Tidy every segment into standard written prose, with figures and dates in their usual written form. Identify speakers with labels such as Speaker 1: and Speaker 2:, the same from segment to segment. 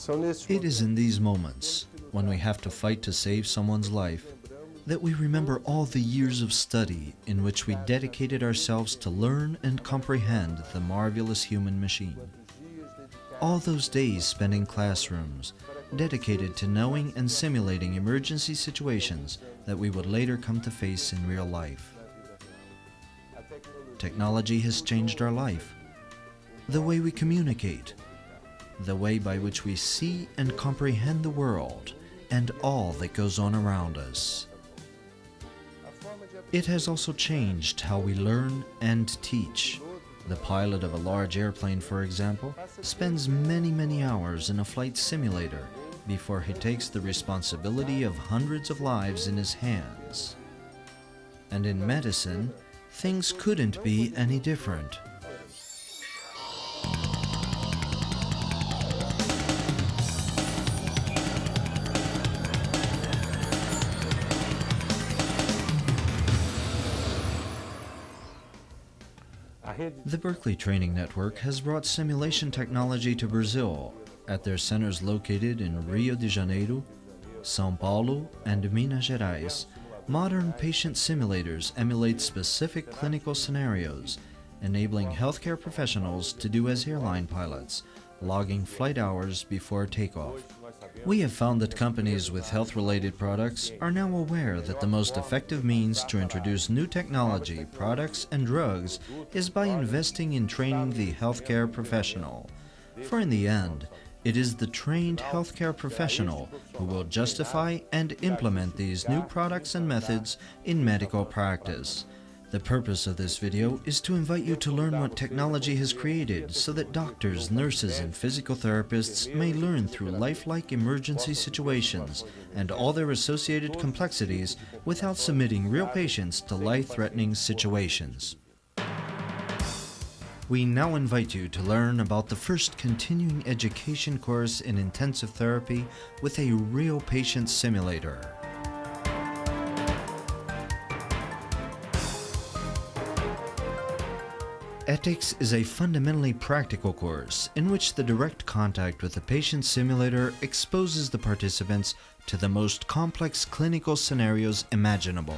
Speaker 1: It is in these moments, when we have to fight to save someone's life, that we remember all the years of study in which we dedicated ourselves to learn and comprehend the marvelous human machine. All those days spent in classrooms, dedicated to knowing and simulating emergency situations that we would later come to face in real life. Technology has changed our life, the way we communicate, the way by which we see and comprehend the world and all that goes on around us. It has also changed how we learn and teach. The pilot of a large airplane, for example, spends many hours in a flight simulator before he takes the responsibility of hundreds of lives in his hands. And in medicine, things couldn't be any different. The Berkeley Training Network has brought simulation technology to Brazil at their centers located in Rio de Janeiro, São Paulo, and Minas Gerais. Modern patient simulators emulate specific clinical scenarios, enabling healthcare professionals to do as airline pilots, logging flight hours before takeoff. We have found that companies with health-related products are now aware that the most effective means to introduce new technology, products, and drugs is by investing in training the healthcare professional. For in the end, it is the trained healthcare professional who will justify and implement these new products and methods in medical practice. The purpose of this video is to invite you to learn what technology has created so that doctors, nurses, and physical therapists may learn through lifelike emergency situations and all their associated complexities without submitting real patients to life-threatening situations. We now invite you to learn about the first continuing education course in intensive therapy with a real patient simulator. Etics is a fundamentally practical course in which the direct contact with the patient simulator exposes the participants to the most complex clinical scenarios imaginable.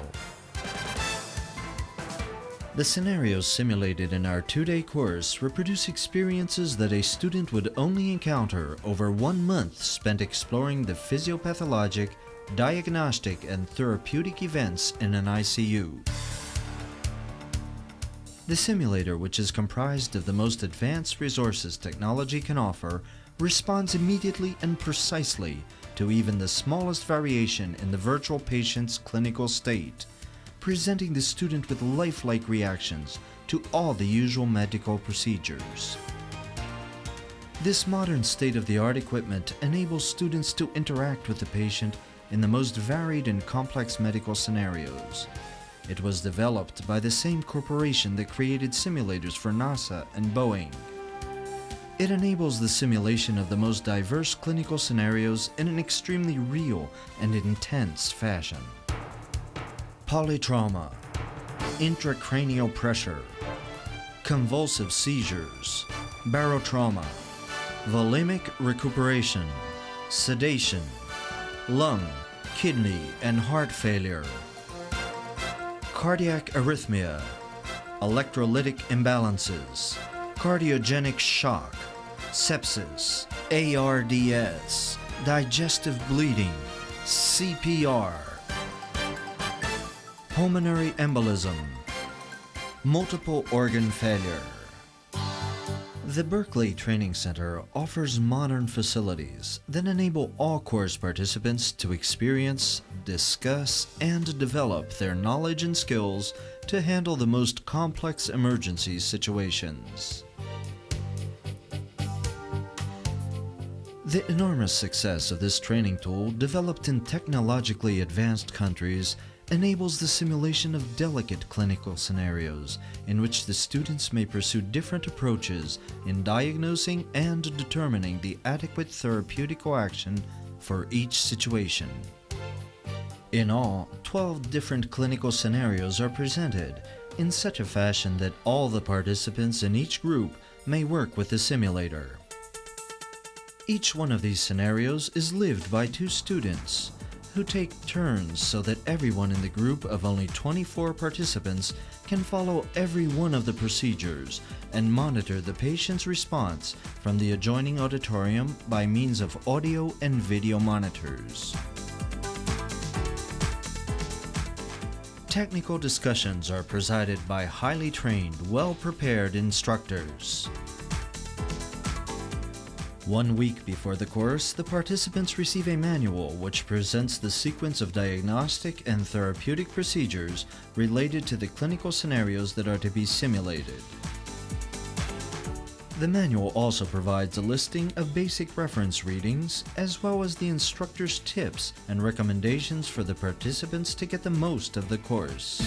Speaker 1: The scenarios simulated in our 2-day course reproduce experiences that a student would only encounter over 1 month spent exploring the physiopathologic, diagnostic, and therapeutic events in an ICU. The simulator, which is comprised of the most advanced resources technology can offer, responds immediately and precisely to even the smallest variation in the virtual patient's clinical state, presenting the student with lifelike reactions to all the usual medical procedures. This modern state-of-the-art equipment enables students to interact with the patient in the most varied and complex medical scenarios. It was developed by the same corporation that created simulators for NASA and Boeing. It enables the simulation of the most diverse clinical scenarios in an extremely real and intense fashion. Polytrauma, intracranial pressure, convulsive seizures, barotrauma, volemic recuperation, sedation, lung, kidney, and heart failure, cardiac arrhythmia, electrolytic imbalances, cardiogenic shock, sepsis, ARDS, digestive bleeding, CPR, pulmonary embolism, multiple organ failure. The Berkeley Training Center offers modern facilities that enable all course participants to experience, discuss, and develop their knowledge and skills to handle the most complex emergency situations. The enormous success of this training tool, developed in technologically advanced countries, enables the simulation of delicate clinical scenarios in which the students may pursue different approaches in diagnosing and determining the adequate therapeutic action for each situation. In all, 12 different clinical scenarios are presented in such a fashion that all the participants in each group may work with the simulator. Each one of these scenarios is lived by two students who take turns so that everyone in the group of only 24 participants can follow every one of the procedures and monitor the patient's response from the adjoining auditorium by means of audio and video monitors. Technical discussions are presided by highly trained, well-prepared instructors. 1 week before the course, the participants receive a manual which presents the sequence of diagnostic and therapeutic procedures related to the clinical scenarios that are to be simulated. The manual also provides a listing of basic reference readings, as well as the instructor's tips and recommendations for the participants to get the most of the course.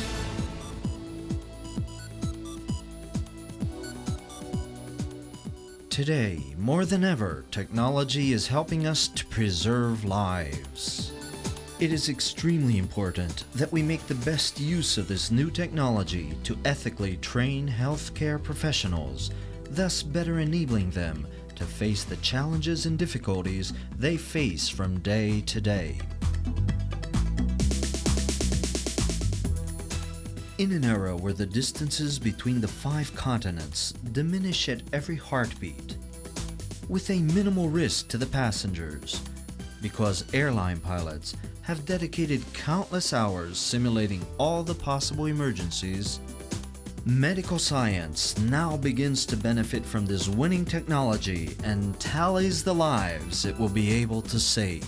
Speaker 1: Today, more than ever, technology is helping us to preserve lives. It is extremely important that we make the best use of this new technology to ethically train healthcare professionals, thus better enabling them to face the challenges and difficulties they face from day to day. In an era where the distances between the 5 continents diminish at every heartbeat, with a minimal risk to the passengers, because airline pilots have dedicated countless hours simulating all the possible emergencies, medical science now begins to benefit from this winning technology and tallies the lives it will be able to save.